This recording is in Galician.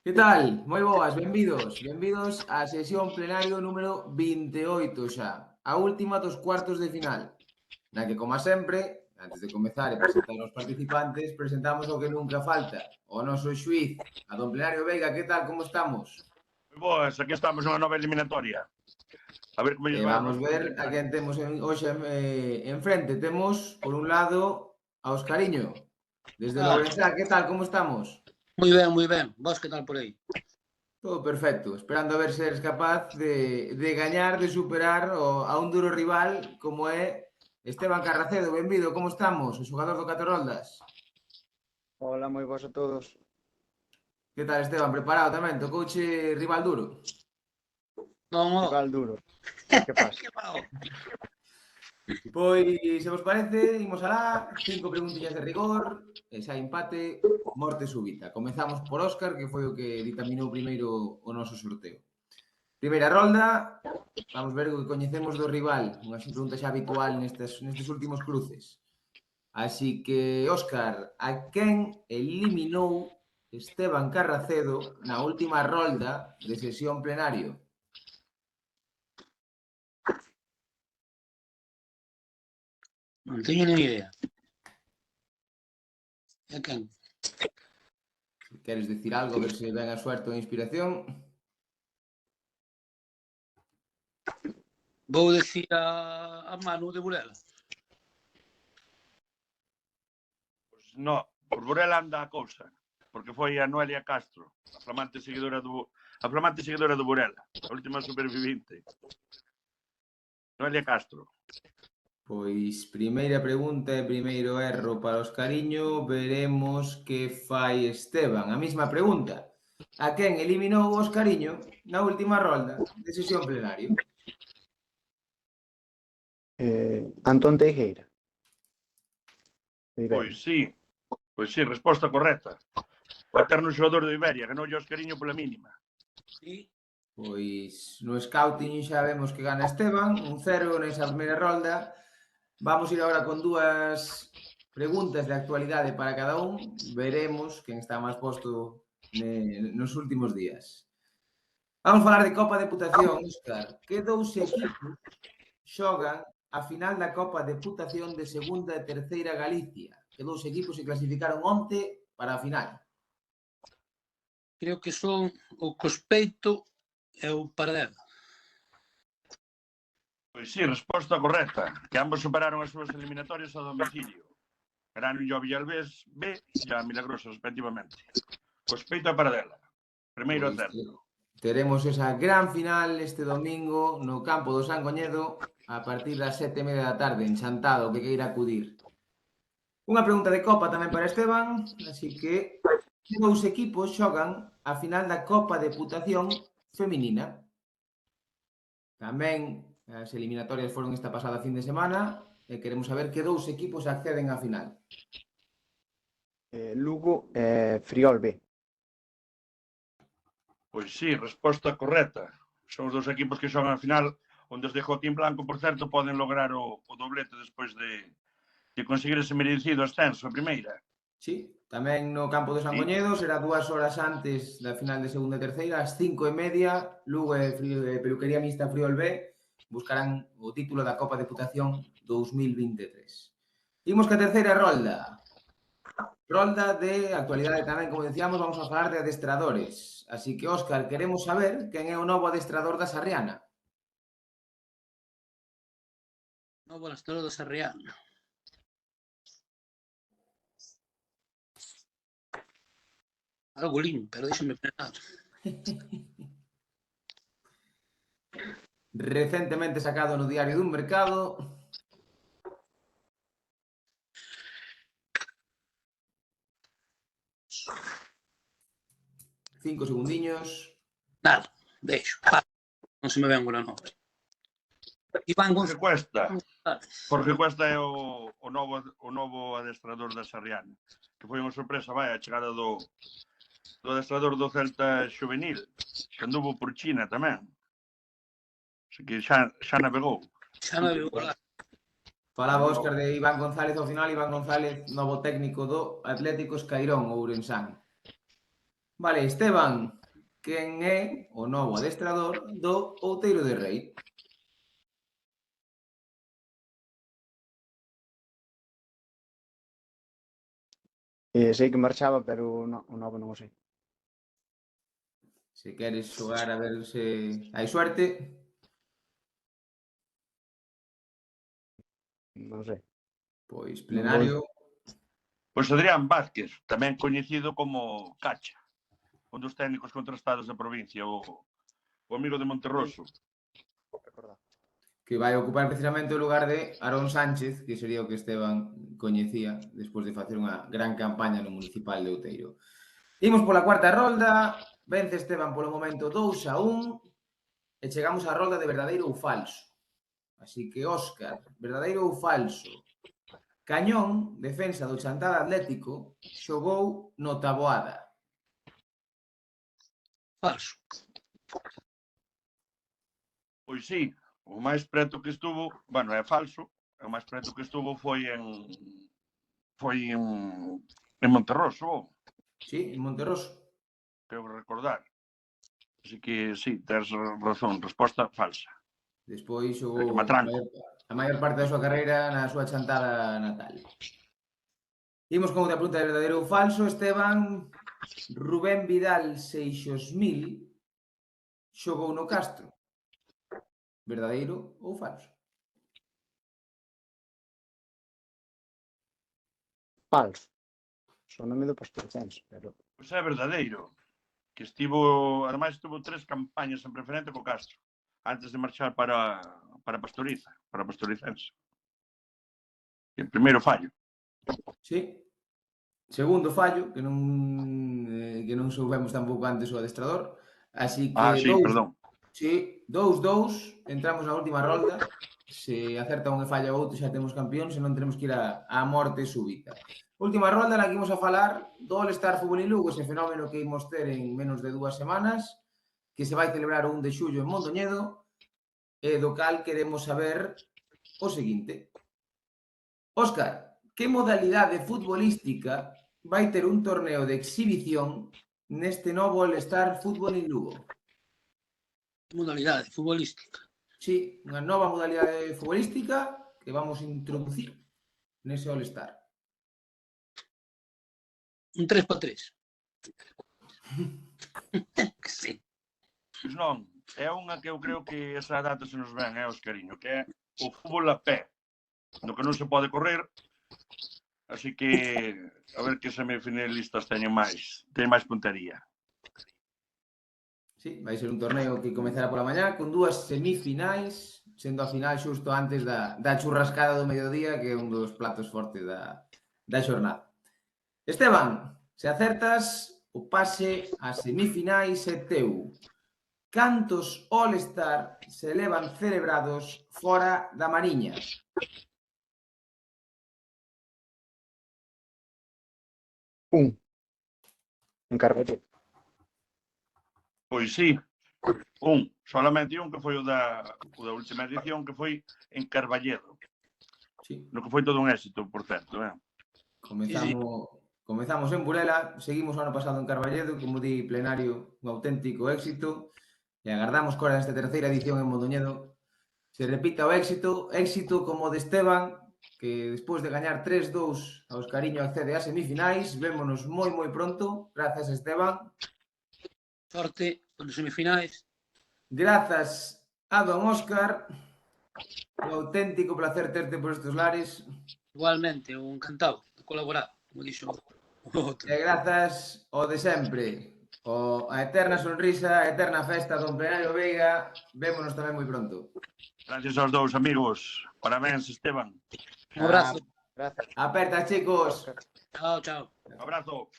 Que tal? Moi boas, benvidos á sesión plenario número 28 xa, a última dos cuartos de final, na que, como sempre, antes de comezar e presentar os participantes, presentamos o que nunca falta, o noso xuiz, a don Plenario Veiga. Que tal, como estamos? Moi boas, aquí estamos nunha nova eliminatoria. A ver como lles vai Vamos os ver a quen temos hoxe en frente. Temos, por un lado, a Oscariño, desde Lourenzá. Que tal, como estamos? Moi ben, moi ben. Vos que tal por aí? Todo perfecto, esperando a ver se eres capaz de gañar, de superar a un duro rival como é Esteban Carracedo. Benvido, como estamos? O xogador do Catro Roldas. Hola, moi boas a todos. Que tal, Esteban? Preparado tamén? Tocouche rival duro? Non, Rival duro. Que pasa? Que pao. Pois, se vos parece, imos alá, 5 preguntillas de rigor, e xa empate, morte súbita. Comezamos por Óscar, que foi o que ditaminou primeiro o noso sorteo. Primeira rolda, vamos ver o que coñecemos do rival, unha pregunta xa habitual nestes últimos cruces. Así que, Óscar, a quen eliminou Esteban Carracedo na última rolda de sesión plenario? Non teño nin idea. E quen? Queres dicir algo, a ver se ven a suerte ou a inspiración? Vou decir a Manu de Burela. Pois no, por Burela anda a cousa, porque foi a Noelia Castro, a flamante seguidora do Burela, a última supervivinte. Noelia Castro. Pois, primeira pregunta e primeiro erro para Oscariño. Veremos que fai Esteban. A mesma pregunta. A quen eliminou Oscariño na última rolda de sesión plenario? Antón Teixeira. Pois sí, resposta correcta. O eterno xogador do Iberia, ganoulle o Oscariño pola mínima. Sí. Pois no scouting xa vemos que gana Esteban, 1-0 nesa primeira rolda. Vamos ir agora con dúas preguntas de actualidade para cada un. Veremos quen está máis posto nos últimos días. Vamos falar de Copa Deputación, Óscar. Que dous equipos xogan a final da Copa Deputación de Segunda e Terceira Galicia? Que dous equipos se clasificaron onte para a final? Creo que son o Cospeito e o Paradela. Pois sí, resposta correcta, que ambos superaron as súas eliminatorias a domicilio. Ganaron o Villalbés B e a Milagrosa, respectivamente. Cospeito e Paradela. Primeiro Pois acerto. teremos esa gran final este domingo no campo do Sangoñedo a partir das 7:30 da tarde, enchantado que queira acudir. Unha pregunta de Copa tamén para Esteban, así que dous equipos xogan a final da Copa Deputación feminina. Tamén as eliminatorias foron esta pasada fin de semana e queremos saber que dous equipos acceden á final. Lugo e Friol B. Pois sí, resposta correcta. Son os dous equipos que xogan a final, onde os de Joaquín Blanco, por certo, poden lograr o doblete despois de conseguir ese merecido ascenso a primeira. Sí, tamén no campo do Sangoñedo, será 2 horas antes da final de segunda e terceira, ás 5:30, Lugo e Peluquería Mixta Friol B buscarán o título da Copa Deputación 2023. Imos ca terceira rolda. Rolda de actualidade tamén, como decíamos, vamos a falar de adestradores. Así que, Óscar, queremos saber quen é o novo adestrador da Sarriana. Novo adestrador da Sarriana. Algo limpo, pero déxame pensar. Recentemente sacado no Diario dun Mercado. Cinco segundiños. Nada, deixo. Non se me ven o nome. Iván González. Jorge Cuesta é o novo adestrador da Sarriana, que foi unha sorpresa, vai, a chegada do adestrador do Celta Xuvenil, que anduvo por China tamén. Así que xa navegou. Xa navegou lá. Falaba Óscar de Iván González ao final, Iván González, novo técnico do Atlético Escairón, Ourensán. Vale, Esteban, quen é o novo adestrador do Outeiro de Rei? Sei que marchaba, pero o novo non o sei. Se queres xogar a ver se hai suerte. Non sei. Pois Non plenario, Pois Adrián Vázquez, tamén coñecido como Cacha, un dos técnicos contrastados da provincia, o amigo de Monterroso. recordar. que vai ocupar precisamente o lugar de Aarón Sánchez, que sería o que Esteban coñecía despois de facer unha gran campaña no Municipal de Outeiro. Imos pola cuarta rolda, vence Esteban polo momento 2-1 e chegamos á rolda de verdadeiro ou falso. Así que, Óscar, verdadeiro ou falso? Cañón, defensa do Chantada Atlético, xogou no Taboada. Falso. Pois sí, o máis preto que estuvo, bueno, é falso, o máis preto que estuvo foi en Monterroso, Sí, en Monterroso. creo recordar. Así que sí, tens razón, resposta falsa. Despois xogou Que me atranco. a maior parte da súa carreira na súa Chantada natal. Imos con outra pregunta de verdadeiro ou falso, Esteban. Rubén Vidal Seixosmil xogou no Castro. Verdadeiro ou falso? Falso. Son nome do Pastorcense, pero Pois é verdadeiro, que estivo, ademais estuvo 3 campañas en preferente co Castro, antes de marchar para Pastoriza, para Pastoricense. E o primeiro fallo. Sí. Segundo fallo, que non soubemos tampouco antes o adestrador. Así que Sí, perdón. sí, 2-2, entramos na última rolda. Se acerta un e falla outro xa temos campeón, senón tenemos que ir a morte súbita. Última rolda na que imos a falar do All-Star Fútbol en Lugo, ese fenómeno que imos ter en menos de 2 semanas, que se vai celebrar o 1 de xullo en Mondoñedo, e do cal queremos saber o seguinte. Óscar, que modalidade futbolística vai ter un torneo de exhibición neste novo All-Star Fútbol en Lugo? Modalidade futbolística. Sí, unha nova modalidade futbolística que vamos introducir nese All-Star. Un 3x3. Sí. Pois non, é unha que eu creo que esa data se nos ven, Oscariño, que é o fútbol a pé, no que non se pode correr, así que a ver que semifinalistas teñen máis puntería. Sí, vai ser un torneo que comezará pola mañá con 2 semifinais, sendo a final xusto antes da churrascada do mediodía, que é un dos platos fortes da xornada. Esteban, se acertas, o pase ás semifinais é teu. Cantos All-Star se levan celebrados fora da Mariña? en Carballedo. Pois sí, solamente un que foi o da última edición, que foi en Carballedo, Sí. no que foi todo un éxito, por certo. Comezamos en Burela, seguimos o ano pasado en Carballedo, como di Plenario, un auténtico éxito, e agardamos que ahora nesta terceira edición en Mondoñedo se repita o éxito como o de Esteban, que despois de gañar 3-2 a Oscariño accede ás semifinais. Vémonos moi pronto. Grazas, Esteban. Sorte nos semifinais. Grazas a don Óscar. Un auténtico placer terte por estes lares. Igualmente, un encantado de colaborar, como dixo o outro. E grazas ao de sempre. A eterna sonrisa, a eterna festa, don Plenario Veiga. Vémonos tamén moi pronto. Gracias aos dous amigos. Parabéns, Esteban. Un abrazo. Gracias. Aperta, chicos. Óscar. Chao, chao. Un abrazo.